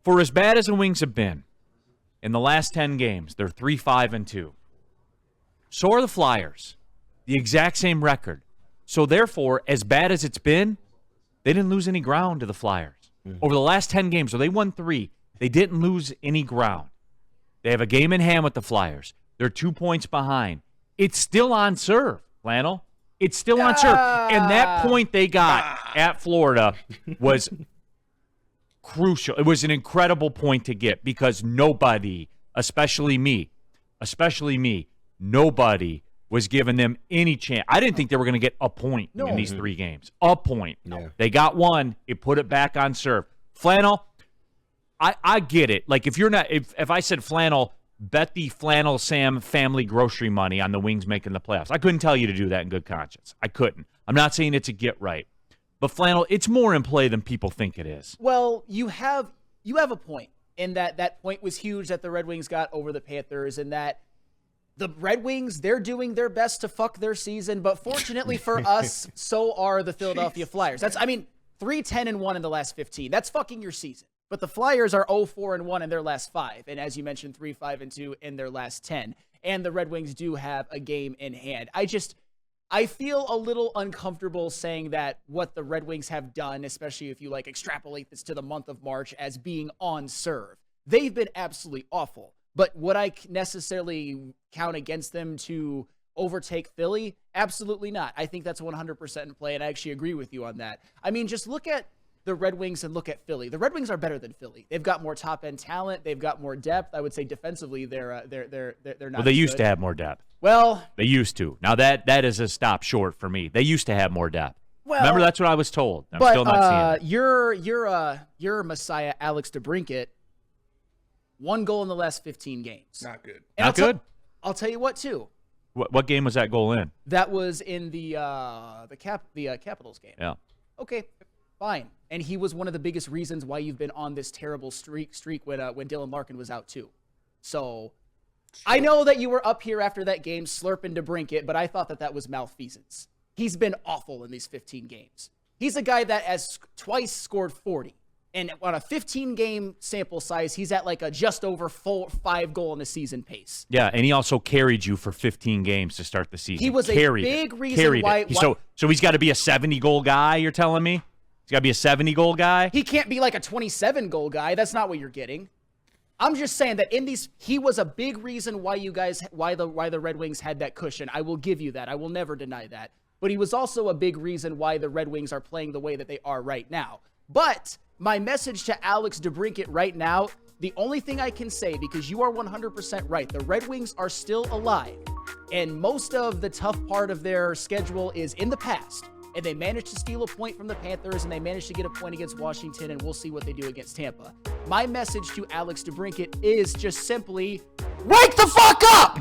For as bad as the Wings have been, in the last 10 games, they're 3-5-2. So are the Flyers. The exact same record. So therefore, as bad as it's been, they didn't lose any ground to the Flyers. Over the last 10 games, so they won 3, they didn't lose any ground. They have a game in hand with the Flyers. They're 2 points behind. It's still on serve, Flannel. It's still on serve. And that point they got at Florida was crucial. It was an incredible point to get because nobody, especially me, nobody was giving them any chance. I didn't think they were going to get a point in these 3 games. A point. No. They got one. It put it back on serve. Flannel, I get it. Like if I said Flannel, bet the Flannel Sam family grocery money on the Wings making the playoffs. I couldn't tell you to do that in good conscience. I couldn't. I'm not saying it's a get right. But Flannel, it's more in play than people think it is. Well, you have a point in that point was huge that the Red Wings got over the Panthers, and that the Red Wings, they're doing their best to fuck their season, but fortunately for us, so are the Philadelphia Flyers. 3-10-1 in the last 15. That's fucking your season. But the Flyers are 0-4-1 in their last 5. And as you mentioned, 3-5-2 in their last 10. And the Red Wings do have a game in hand. I feel a little uncomfortable saying that what the Red Wings have done, especially if you extrapolate this to the month of March, as being on serve. They've been absolutely awful. But would I necessarily count against them to overtake Philly? Absolutely not. I think that's 100% in play, and I actually agree with you on that. I mean, just look at the Red Wings and look at Philly. The Red Wings are better than Philly. They've got more top-end talent. They've got more depth. I would say defensively, they're not. Well, they used to have more depth. Well, they used to. Now that is a stop short for me. They used to have more depth. Well, remember, that's what I was told. I'm still not seeing it. Your Messiah, Alex DeBrincat, 1 goal in the last 15 games. Not good. And not good. I'll tell you what, too. What game was that goal in? That was in the Capitals game. Yeah. Okay, fine. And he was one of the biggest reasons why you've been on this terrible streak when Dylan Larkin was out too. So I know that you were up here after that game slurping DeBrincat, but I thought that was malfeasance. He's been awful in these 15 games. He's a guy that has twice scored 40. And on a 15-game sample size, he's at a just over 5 goal in a season pace. Yeah, and he also carried you for 15 games to start the season. He was a big reason why. So he's got to be a 70-goal guy, you're telling me? He's got to be a 70-goal guy? He can't be a 27-goal guy. That's not what you're getting. I'm just saying that he was a big reason why the Red Wings had that cushion. I will give you that. I will never deny that. But he was also a big reason why the Red Wings are playing the way that they are right now. But my message to Alex DeBrincat right now, the only thing I can say, because you are 100% right, the Red Wings are still alive, and most of the tough part of their schedule is in the past, and they managed to steal a point from the Panthers, and they managed to get a point against Washington, and we'll see what they do against Tampa. My message to Alex DeBrincat is just simply, wake the fuck up!